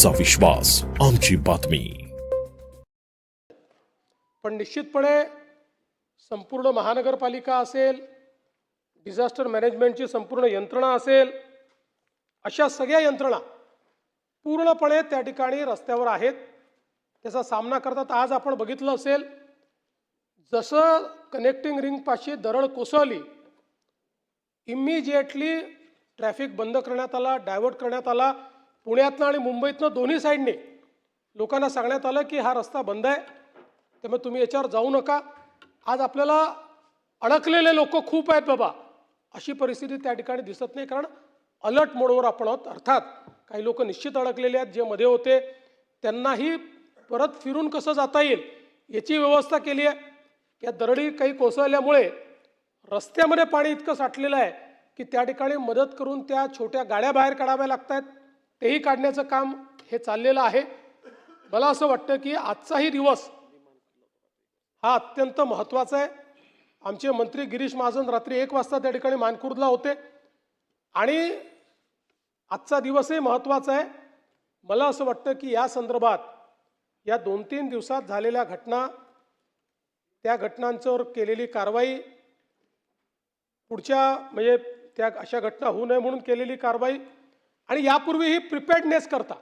तुमचा विश्वास आमची बातमी। पण निश्चितपणे संपूर्ण महानगरपालिका असेल, डिझास्टर मॅनेजमेंटची संपूर्ण यंत्रणा असेल, अशा सगळ्या यंत्रणा पूर्णपणे त्या ठिकाणी रस्त्यावर आहेत। त्याचा सामना करतात। आज आपण बघितलं असेल, जसं कनेक्टिंग रिंग पाशी दरड कोसळली, इमिजिएटली ट्रॅफिक बंद करण्यात आला, डायव्हर्ट करण्यात आला। पुण्यातनं आणि मुंबईतनं दोन्ही साईडने लोकांना सांगण्यात आलं की हा रस्ता बंद आहे, त्यामुळे तुम्ही याच्यावर जाऊ नका। आज आपल्याला अडकलेले लोक खूप आहेत बाबा, अशी परिस्थिती त्या ठिकाणी दिसत नाही, कारण अलर्ट मोडवर आपण आहोत। अर्थात काही लोक निश्चित अडकलेले आहेत, जे मध्ये होते त्यांनाही परत फिरून कसं जाता येईल याची व्यवस्था केली आहे। या दरडी काही कोसळल्यामुळे रस्त्यामध्ये पाणी इतकं साठलेलं आहे की त्या ठिकाणी मदत करून त्या छोट्या गाड्या बाहेर काढाव्या लागतात, तेही काढण्याचं काम हे चाललेलं आहे। मला असं वाटतं की आजचाही दिवस हा अत्यंत महत्त्वाचा आहे। आमचे मंत्री गिरीश महाजन रात्री 1 वाजता त्या ठिकाणी मानखुर्दला होते आणि आजचा दिवसही महत्त्वाचा आहे। मला असं वाटतं की या संदर्भात या 2-3 दिवसात झालेल्या घटना, त्या घटनांवर केलेली कारवाई, पुढच्या म्हणजे त्या अशा घटना होऊ नये म्हणून केलेली कारवाई, आणि यापूर्वीही प्रिपेअर्डनेस करता,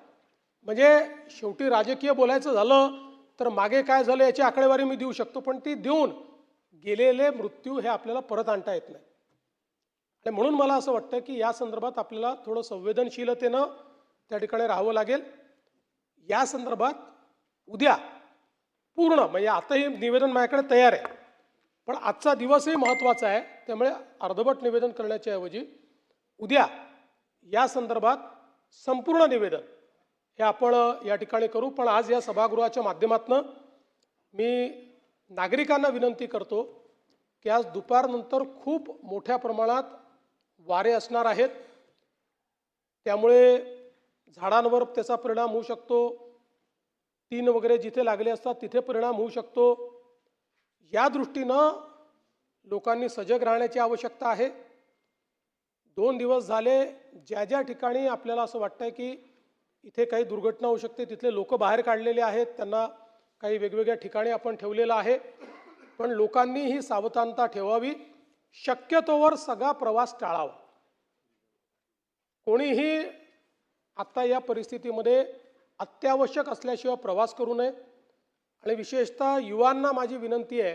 म्हणजे शेवटी राजकीय बोलायचं झालं तर मागे काय झालं याची आकडेवारी मी देऊ शकतो, पण ती देऊन गेलेले मृत्यू हे आपल्याला परत आणता येत नाही। आणि म्हणून मला असं वाटतं की या संदर्भात आपल्याला थोडं संवेदनशीलतेनं त्या ठिकाणी राहावं लागेल। या संदर्भात उद्या पूर्ण म्हणजे आताही निवेदन माझ्याकडे तयार आहे, पण आजचा दिवसही महत्त्वाचा आहे, त्यामुळे अर्धवट निवेदन करण्याच्या ऐवजी उद्या या संदर्भात संपूर्ण निवेदन हे आपण या ठिकाणी करू। पण आज या सभागृहाच्या माध्यमातून मी नागरिकांना विनंती करतो की आज दुपारनंतर खूप मोठ्या प्रमाणात वारे असणार आहेत, त्यामुळे झाडांवर त्याचा परिणाम होऊ शकतो, तीन वगैरे जिथे लागले असतात तिथे परिणाम होऊ शकतो। या दृष्टीनं लोकांनी सजग राहण्याची आवश्यकता आहे। 2 दिवस झाले ज्या ज्या ठिकाणी आपल्याला असं वाटतंय की इथे काही दुर्घटना होऊ शकते तिथले लोक बाहेर काढलेले आहेत, त्यांना काही वेगवेगळ्या ठिकाणी आपण ठेवलेलं आहे, पण लोकांनी ही सावधानता ठेवावी। शक्यतोवर सगळा प्रवास टाळावा। कोणीही आता या परिस्थितीमध्ये अत्यावश्यक असल्याशिवाय प्रवास करू नये। आणि विशेषतः युवांना माझी विनंती आहे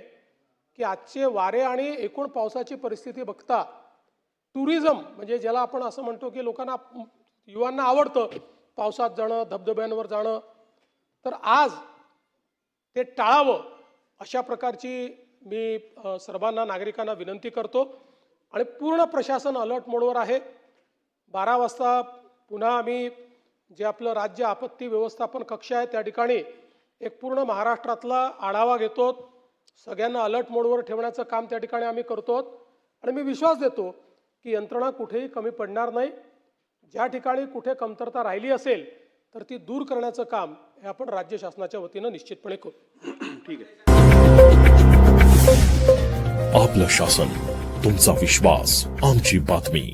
की आजचे वारे आणि एकूण पावसाची परिस्थिती बघता टुरिझम म्हणजे ज्याला आपण असं म्हणतो की लोकांना, युवांना आवडतं पावसात जाणं, धबधब्यांवर जाणं, तर आज ते टाळावं अशा प्रकारची मी सर्वांना नागरिकांना विनंती करतो। आणि पूर्ण प्रशासन अलर्ट मोडवर आहे। 12 वाजता पुन्हा आम्ही जे आपलं राज्य आपत्ती व्यवस्थापन कक्ष आहे त्या ठिकाणी एक पूर्ण महाराष्ट्रातला आढावा घेतो, सगळ्यांना अलर्ट मोडवर ठेवण्याचं काम त्या ठिकाणी आम्ही करतो। आणि मी विश्वास देतो की यंत्रणा कुठेही कमी पडणार नाही। ज्या ठिकाणी कुठे कमतरता राहिली असेल तर ती दूर करण्याचं काम हे आपण राज्य शासनाच्या वतीनं निश्चितपणे करू। ठीक आहे। आपलं शासन, तुमचा विश्वास आमची बातमी।